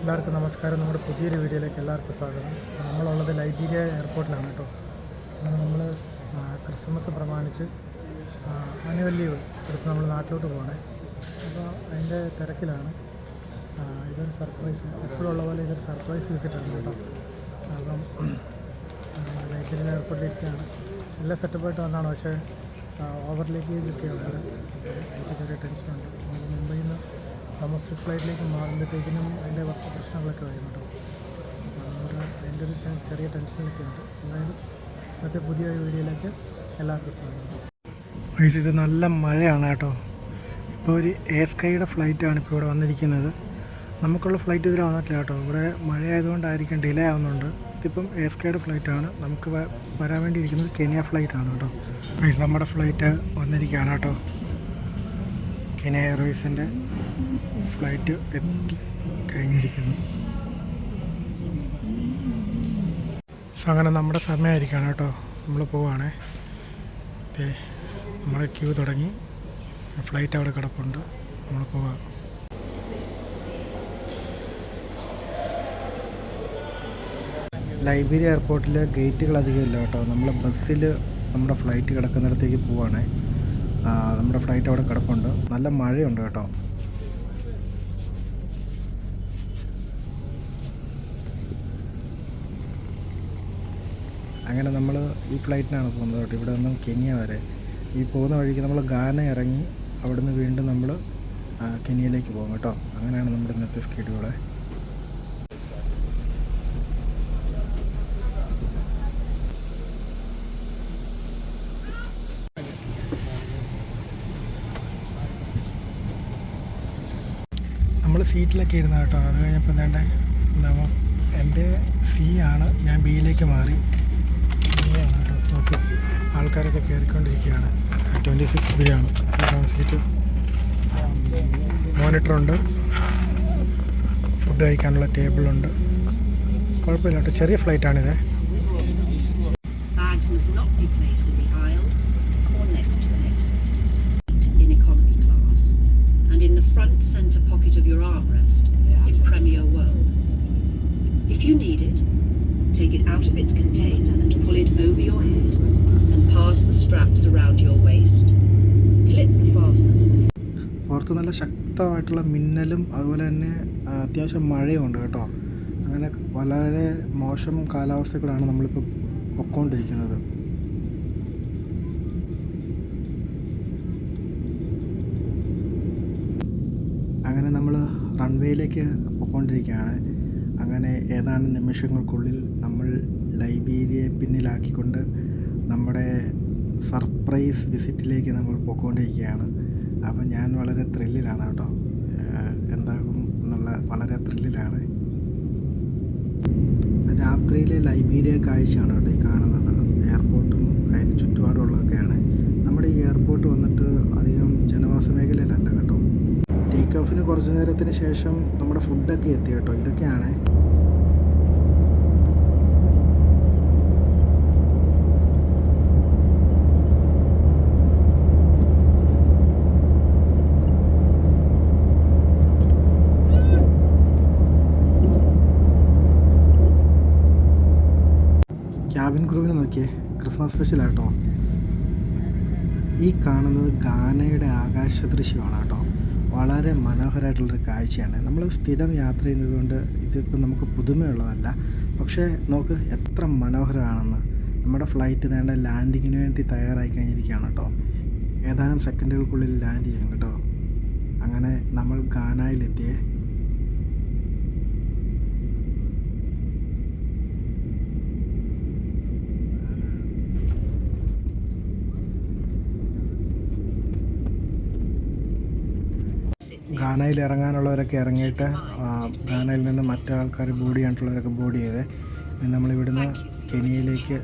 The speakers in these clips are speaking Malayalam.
എല്ലാവർക്കും നമസ്കാരം. നമ്മുടെ പുതിയൊരു വീഡിയോയിലേക്ക് എല്ലാവർക്കും സ്വാഗതം. നമ്മളുള്ളത് ലൈബീരിയ എയർപോർട്ടിലാണ് കേട്ടോ. നമ്മൾ ക്രിസ്മസ് പ്രമാണിച്ച് ആനുവൽ ലീവ് എടുത്ത് നമ്മൾ നാട്ടിലോട്ട് പോകണേ. അപ്പോൾ അതിൻ്റെ തിരക്കിലാണ്. ഇതൊരു സർപ്രൈസ്, എപ്പോഴുള്ള പോലെ ഇതൊരു സർപ്രൈസ് വിസിറ്റാണ് കേട്ടോ. അപ്പം ലൈബീരിയ എയർപോർട്ടിലേക്കാണ്. എല്ലാ സെറ്റപ്പായിട്ട് വന്നതാണ്, പക്ഷേ ഓവർ ലഗേജ് ഒക്കെ ഉണ്ട്. എനിക്ക് ചെറിയ ടെൻഷനുണ്ട്. മുംബൈയിൽ നിന്ന് ഡൊമസ്റ്റിക് ഫ്ലൈറ്റിലേക്ക് മാറുമ്പോഴത്തേക്കിനും അതിൻ്റെ കുറച്ച് പ്രശ്നങ്ങളൊക്കെ വരും കേട്ടോ. അതിൻ്റെ ഒരു ചെറിയ ടെൻഷനൊക്കെ ഉണ്ട്. അതായത് ഇന്നത്തെ പുതിയ വീഡിയോയിലേക്ക് എല്ലാവർക്കും സ്വാഗതം. ഇത് നല്ല മഴയാണ് കേട്ടോ. ഇപ്പോൾ ഒരു സ്കൈയുടെ ഫ്ലൈറ്റാണ് ഇപ്പോൾ ഇവിടെ വന്നിരിക്കുന്നത്. നമുക്കുള്ള ഫ്ലൈറ്റ് ഇതിൽ വന്നിട്ടില്ല കേട്ടോ. ഇവിടെ മഴയായതുകൊണ്ടായിരിക്കും ഡിലേ ആവുന്നുണ്ട്. ഇതിപ്പം സ്കൈയുടെ ഫ്ലൈറ്റാണ്. നമുക്ക് വരാൻ വേണ്ടിയിരിക്കുന്നത് കെനിയ ഫ്ലൈറ്റാണ് കേട്ടോ. നമ്മുടെ ഫ്ലൈറ്റ് വന്നിരിക്കുകയാണ് കേട്ടോ. കെനിയ എയർവേസിൻ്റെ ഫ്ലൈറ്റ് എത്തി കഴിഞ്ഞിരിക്കുന്നു. അങ്ങനെ നമ്മുടെ സമയമായിരിക്കുകയാണ് കേട്ടോ. നമ്മൾ പോവുകയാണേ. നമ്മുടെ ക്യൂ തുടങ്ങി. ഫ്ലൈറ്റ് അവിടെ കിടപ്പുണ്ട്. നമ്മൾ പോവാം. ലൈബീരിയ എയർപോർട്ടിൽ ഗേറ്റുകൾ അധികം ഇല്ല കേട്ടോ. നമ്മൾ ബസ്സിൽ നമ്മുടെ ഫ്ലൈറ്റ് കിടക്കുന്നിടത്തേക്ക് പോവുകയാണേ. നമ്മുടെ ഫ്ലൈറ്റ് അവിടെ കിടപ്പുണ്ട്. നല്ല മഴയുണ്ട് കേട്ടോ. അങ്ങനെ നമ്മൾ ഈ ഫ്ലൈറ്റിനാണ് പോകുന്നത് കേട്ടോ. ഇവിടെ നിന്നും കെനിയ വരെ. ഈ പോകുന്ന വഴിക്ക് നമ്മൾ ഗാന ഇറങ്ങി അവിടെ നിന്ന് വീണ്ടും നമ്മൾ കെനിയയിലേക്ക് പോകും കേട്ടോ. അങ്ങനെയാണ് നമ്മുടെ ഇന്നത്തെ സ്കെഡ്യൂള്. നമ്മൾ സീറ്റിലൊക്കെ ഇരുന്ന കേട്ടോ. അത് കഴിഞ്ഞപ്പോൾ എന്താ എൻ്റെ സി ആണ്, ഞാൻ ബിയിലേക്ക് മാറി. ബിയാണ് കേട്ടോ. ഓക്കെ, ആൾക്കാരൊക്കെ കയറിക്കൊണ്ടിരിക്കുകയാണ്. 26 ബിയാണ് സീറ്റ്. മോണിറ്ററുണ്ട്, ഫുഡ് കഴിക്കാനുള്ള ടേബിളുണ്ട്. കുഴപ്പമില്ല കേട്ടോ. ചെറിയ ഫ്ലൈറ്റാണിത്. Front center pocket of your armrest in Premier World. If you need it, take it out of its container and pull it over your head and pass the straps around your waist. Clip the fasteners at the പുറത്ത് നല്ല ശക്തമായിട്ടുള്ള മിന്നലും അതുപോലെ തന്നെ അത്യാവശ്യം മഴയും ഉണ്ട് കേട്ടോ. അങ്ങനെ വളരെ മോശം കാലാവസ്ഥകളാണ് നമ്മളിപ്പോൾ പൊയ്ക്കൊണ്ടിരിക്കുന്നത്. അങ്ങനെ നമ്മൾ റൺവേയിലേക്ക് പോയിക്കൊണ്ടിരിക്കുകയാണ്. അങ്ങനെ ഏതാനും നിമിഷങ്ങൾക്കുള്ളിൽ നമ്മൾ ലൈബീരിയയെ പിന്നിലാക്കിക്കൊണ്ട് നമ്മുടെ സർപ്രൈസ് വിസിറ്റിലേക്ക് നമ്മൾ പോയിക്കൊണ്ടിരിക്കുകയാണ്. അപ്പം ഞാൻ വളരെ ത്രില്ലിലാണ് കേട്ടോ. എന്താകും എന്നുള്ള വളരെ ത്രില്ലിലാണ്. രാത്രിയിലെ ലൈബീരിയ കാഴ്ചയാണ് കേട്ടോ ഈ കാണുന്നത്. എയർപോർട്ടും അതിന് ചുറ്റുപാടുള്ളതൊക്കെയാണ്. നമ്മുടെ ഈ എയർപോർട്ട് വന്നിട്ട് അധികം ജനവാസ മേഖലയിലല്ല കേട്ടോ. ടേക്ക് ഓഫിന് കുറച്ച് നേരത്തിന് ശേഷം നമ്മുടെ ഫുഡൊക്കെ എത്തി കേട്ടോ. ഇതൊക്കെയാണ് ക്യാബിൻ ക്രൂവിനെ നോക്കിയേ. ക്രിസ്മസ് സ്പെഷ്യലാട്ടോ. ഈ കാണുന്നത് ഗാനയുടെ ആകാശ ദൃശ്യമാണ് കേട്ടോ. വളരെ മനോഹരമായിട്ടുള്ളൊരു കാഴ്ചയാണ്. നമ്മൾ സ്ഥിരം യാത്ര ചെയ്യുന്നതുകൊണ്ട് ഇതിപ്പോൾ നമുക്ക് പുതുമയുള്ളതല്ല. പക്ഷേ നോക്ക് എത്ര മനോഹരമാണെന്ന്. നമ്മുടെ ഫ്ലൈറ്റ് വേണ്ട ലാൻഡിങ്ങിന് വേണ്ടി തയ്യാറായി കഴിഞ്ഞിരിക്കുകയാണ് കേട്ടോ. ഏതാനും സെക്കൻഡുകൾക്കുള്ളിൽ ലാൻഡ് ചെയ്യും കേട്ടോ. അങ്ങനെ നമ്മൾ ഗാനയിലെത്തിയേ. ഗാനയിൽ ഇറങ്ങാനുള്ളവരൊക്കെ ഇറങ്ങിയിട്ട് ഗാനയിൽ നിന്ന് മറ്റാൾക്കാർ ബോർഡ് ചെയ്യാനുള്ളവരൊക്കെ ബോർഡ് ചെയ്ത് നമ്മളിവിടുന്ന് കെനിയയിലേക്ക്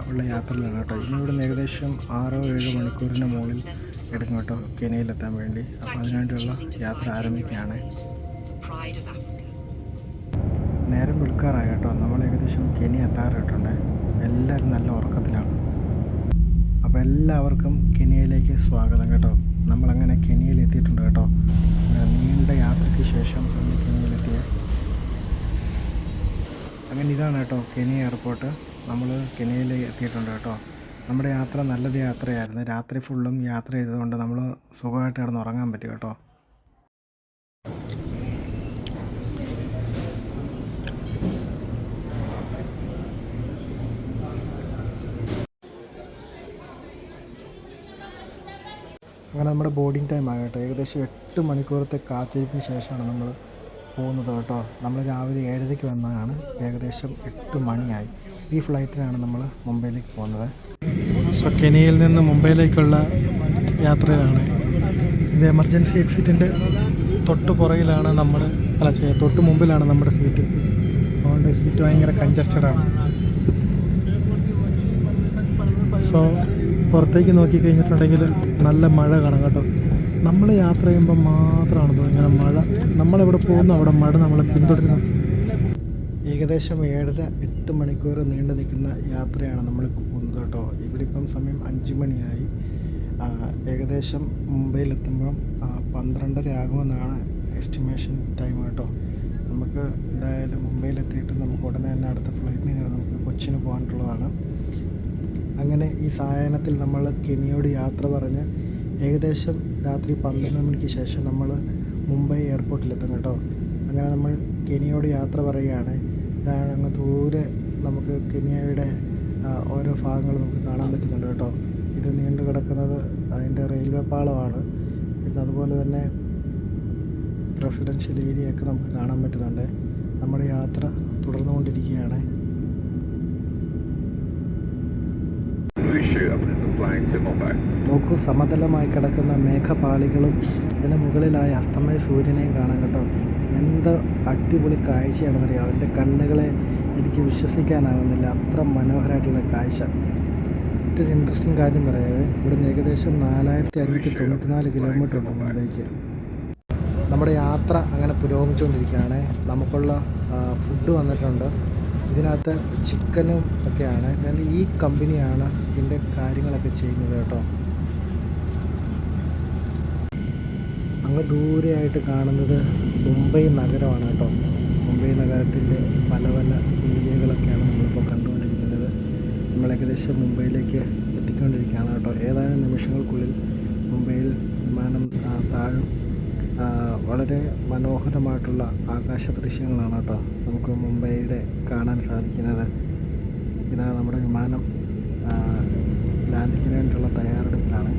ഉള്ള യാത്രയിലാണ് കേട്ടോ. ഇനി ഇവിടുന്ന് ഏകദേശം 6-7 മണിക്കൂറിന് മുകളിൽ എടുക്കും കേട്ടോ കെനിയയിലെത്താൻ വേണ്ടി. അപ്പോൾ അതിനുവേണ്ടിയുള്ള യാത്ര ആരംഭിക്കുകയാണ്. നേരം വിളിക്കാറായി കേട്ടോ. നമ്മൾ ഏകദേശം കെനിയ എത്താറായിട്ടുണ്ട്. എല്ലാവരും നല്ല ഉറക്കത്തിലാണ്. അപ്പോൾ എല്ലാവർക്കും കെനിയയിലേക്ക് സ്വാഗതം കേട്ടോ. നമ്മളങ്ങനെ കെനിയയിൽ എത്തിയിട്ടുണ്ട് കേട്ടോ. നീണ്ട യാത്രയ്ക്ക് ശേഷം നമ്മൾ കെനിയയിലെത്തിയ അങ്ങനെ ഇതാണ് കേട്ടോ കെനിയ എയർപോർട്ട്. നമ്മൾ കെനിയയിൽ എത്തിയിട്ടുണ്ട് കേട്ടോ. നമ്മുടെ യാത്ര നല്ലൊരു യാത്രയായിരുന്നു. രാത്രി ഫുള്ളും യാത്ര ചെയ്തതുകൊണ്ട് നമ്മൾ സുഖമായിട്ട് കിടന്ന് ഉറങ്ങാൻ പറ്റും കേട്ടോ. അങ്ങനെ നമ്മുടെ ബോർഡിങ് ടൈം ആകട്ടെ. ഏകദേശം 8 മണിക്കൂറത്തെ കാത്തിരിപ്പിന് ശേഷമാണ് നമ്മൾ പോകുന്നത് കേട്ടോ. നമ്മൾ രാവിലെ 7:30 വന്നതാണ്. ഏകദേശം 8 മണിയായി. ഈ ഫ്ലൈറ്റിലാണ് നമ്മൾ മുംബൈയിലേക്ക് പോകുന്നത്. സോ കെനിയയിൽ നിന്ന് മുംബൈയിലേക്കുള്ള യാത്രയിലാണ്. ഇത് എമർജൻസി എക്സിറ്റിൻ്റെ തൊട്ട് പുറകിലാണ് തൊട്ട് മുമ്പിലാണ് നമ്മുടെ സീറ്റ്. അതുകൊണ്ട് സീറ്റ് ഭയങ്കര കൺജസ്റ്റഡാണ്. സോ പുറത്തേക്ക് നോക്കിക്കഴിഞ്ഞിട്ടുണ്ടെങ്കിൽ നല്ല മഴ കാണാം കേട്ടോ. നമ്മൾ യാത്ര ചെയ്യുമ്പോൾ മാത്രമാണ് ഇങ്ങനെ മഴ. നമ്മളെവിടെ പോകുന്നു അവിടെ മഴ നമ്മളെ പിന്തുടരുന്നു. ഏകദേശം 7.5-8 മണിക്കൂർ നീണ്ടു നിൽക്കുന്ന യാത്രയാണ് നമ്മളിപ്പോൾ പോകുന്നത് കേട്ടോ. ഇവിടെ ഇപ്പം സമയം 5 മണിയായി. ഏകദേശം മുംബൈയിലെത്തുമ്പം 12:30 ആകുമെന്നാണ് എസ്റ്റിമേഷൻ ടൈം കേട്ടോ. നമുക്ക് എന്തായാലും മുംബൈയിലെത്തിയിട്ട് നമുക്ക് ഉടനെ തന്നെ അടുത്ത ഫ്ലൈറ്റിന് കയറി നമുക്ക് കൊച്ചിന് പോകാനുള്ളതാണ്. അങ്ങനെ ഈ സായാഹ്നത്തിൽ നമ്മൾ കെനിയോട് യാത്ര പറഞ്ഞ് ഏകദേശം രാത്രി 12 മണിക്ക് ശേഷം നമ്മൾ മുംബൈ എയർപോർട്ടിലെത്തും കേട്ടോ. അങ്ങനെ നമ്മൾ കെനിയോട് യാത്ര പറയുകയാണ്. ഇതാണ് അങ്ങ് ദൂരെ നമുക്ക് കെനിയയുടെ ഓരോ ഭാഗങ്ങൾ നമുക്ക് കാണാൻ പറ്റുന്നുണ്ട് കേട്ടോ. ഇത് നീണ്ടു കിടക്കുന്നത് അതിൻ്റെ റെയിൽവേ പാളമാണ്. പിന്നെ അതുപോലെ തന്നെ റെസിഡൻഷ്യൽ ഏരിയയൊക്കെ നമുക്ക് കാണാൻ പറ്റുന്നുണ്ട്. നമ്മുടെ യാത്ര തുടർന്നുകൊണ്ടിരിക്കുകയാണ്. നോക്കൂ, സമതലമായി കിടക്കുന്ന മേഘപാളികളും ഇതിന് മുകളിലായ അസ്തമയ സൂര്യനെയും കാണാൻ കേട്ടോ. എന്ത് അടിപൊളി കാഴ്ചയാണെന്നറിയാം. എൻ്റെ കണ്ണുകളെ എനിക്ക് വിശ്വസിക്കാനാവുന്നില്ല, അത്ര മനോഹരമായിട്ടുള്ള കാഴ്ച. മറ്റൊരു ഇൻട്രസ്റ്റിംഗ് കാര്യം പറയാതെ ഇവിടുന്ന് ഏകദേശം 4594 കിലോമീറ്റർ ഉണ്ട് മുംബൈക്ക്. നമ്മുടെ യാത്ര അങ്ങനെ പുരോഗമിച്ചുകൊണ്ടിരിക്കുകയാണ്. നമുക്കുള്ള ഫുഡ് വന്നിട്ടുണ്ട്. ഇതിനകത്ത് ചിക്കനും ഒക്കെയാണ്. കാരണം ഈ കമ്പനിയാണ് ഇതിൻ്റെ കാര്യങ്ങളൊക്കെ ചെയ്യുന്നത് കേട്ടോ. അങ്ങ് ദൂരെയായിട്ട് കാണുന്നത് മുംബൈ നഗരമാണ് കേട്ടോ. മുംബൈ നഗരത്തിൻ്റെ പല പല ഏരിയകളൊക്കെയാണ് നമ്മളിപ്പോൾ കണ്ടുകൊണ്ടിരിക്കുന്നത്. നമ്മൾ ഏകദേശം മുംബൈയിലേക്ക് എത്തിക്കൊണ്ടിരിക്കുകയാണ് കേട്ടോ. ഏതാനും നിമിഷങ്ങൾക്കുള്ളിൽ മുംബൈയിൽ വിമാനം താഴും. വളരെ മനോഹരമായിട്ടുള്ള ആകാശ ദൃശ്യങ്ങളാണ് കേട്ടോ നമുക്ക് മുംബൈയുടെ കാണാൻ സാധിക്കുന്നത്. ഇതാ നമ്മുടെ വിമാനം ലാൻഡിങ്ങിന് വേണ്ടിയുള്ള തയ്യാറെടുപ്പിലാണ്.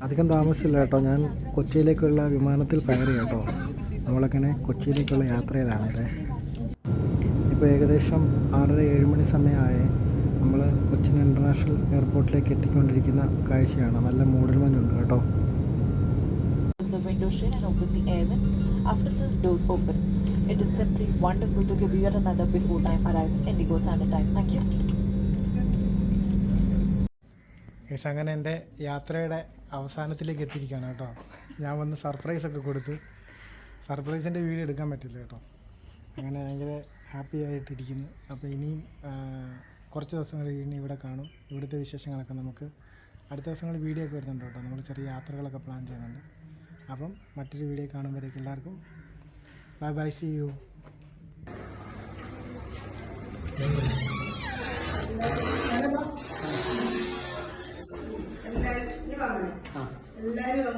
അധികം താമസിച്ചില്ല കേട്ടോ. ഞാൻ കൊച്ചിയിലേക്കുള്ള വിമാനത്തിൽ കയറി കേട്ടോ. നമ്മളങ്ങനെ കൊച്ചിയിലേക്കുള്ള യാത്രയിലാണിത്. ഇപ്പോൾ ഏകദേശം 6-7 മണി സമയമായി. നമ്മൾ കൊച്ചിൻ ഇൻ്റർനാഷണൽ എയർപോർട്ടിലേക്ക് എത്തിക്കൊണ്ടിരിക്കുന്ന കാഴ്ചയാണ്. നല്ല മൂടൽമഞ്ഞുണ്ട് കേട്ടോ. The window shade and open the air vent after the doors open. It is simply wonderful to give you yet another before time arrives Indigo Standard Time. Thank you. അങ്ങനെ എൻ്റെ യാത്രയുടെ അവസാനത്തിലേക്ക് എത്തിയിരിക്കുകയാണ് കേട്ടോ. ഞാൻ വന്ന് സർപ്രൈസൊക്കെ കൊടുത്ത് സർപ്രൈസിൻ്റെ വീഡിയോ എടുക്കാൻ പറ്റില്ല കേട്ടോ. അങ്ങനെ ഭയങ്കര ഹാപ്പി ആയിട്ടിരിക്കുന്നു. അപ്പോൾ ഇനിയും കുറച്ച് ദിവസങ്ങൾ ഇനി ഇവിടെ കാണും. ഇവിടുത്തെ വിശേഷങ്ങളൊക്കെ നമുക്ക് അടുത്ത ദിവസങ്ങളിൽ വീഡിയോ ഒക്കെ വരുന്നുണ്ട് കേട്ടോ. നമ്മൾ ചെറിയ യാത്രകളൊക്കെ പ്ലാൻ ചെയ്യുന്നുണ്ട്. അപ്പം മറ്റൊരു വീഡിയോ കാണുമ്പോഴേക്കും എല്ലാവർക്കും ബൈ ബൈ, സീ യു. എല്ലാവരും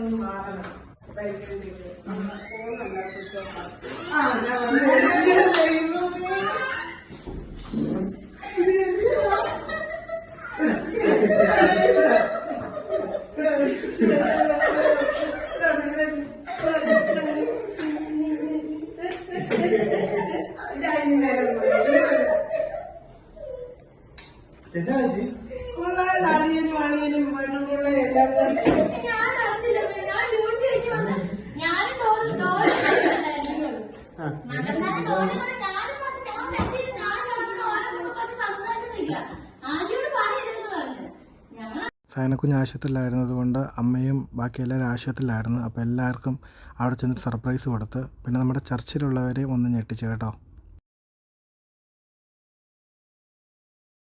ഞാൻ അറിഞ്ഞില്ല, ഞാൻ ഡ്യൂട്ടി കഴിഞ്ഞ് വന്ന് ഞാനും ഡോറ് മകന്മാരെ ഡോറിൽ കൂടെ ഞാനും വന്ന് ഞങ്ങൾ സെറ്റ് ചെയ്ത് ഞാനും അവരോട് ഓരോന്നും പറഞ്ഞ് സംസാരിച്ചിട്ടില്ല. ആദ്യോട് പറയരുതെന്ന് പറഞ്ഞു. ഞങ്ങൾ സൈനക്കുഞ്ഞ് ആശുപത്രിയിലായിരുന്നത് കൊണ്ട് അമ്മയും ബാക്കി എല്ലാവരും ആശുപത്രിയിലായിരുന്നു. അപ്പോൾ എല്ലാവർക്കും അവിടെ ചെന്നിട്ട് സർപ്രൈസ് കൊടുത്ത് പിന്നെ നമ്മുടെ ചർച്ചിലുള്ളവരെയും ഒന്ന് ഞെട്ടിച്ചു കേട്ടോ.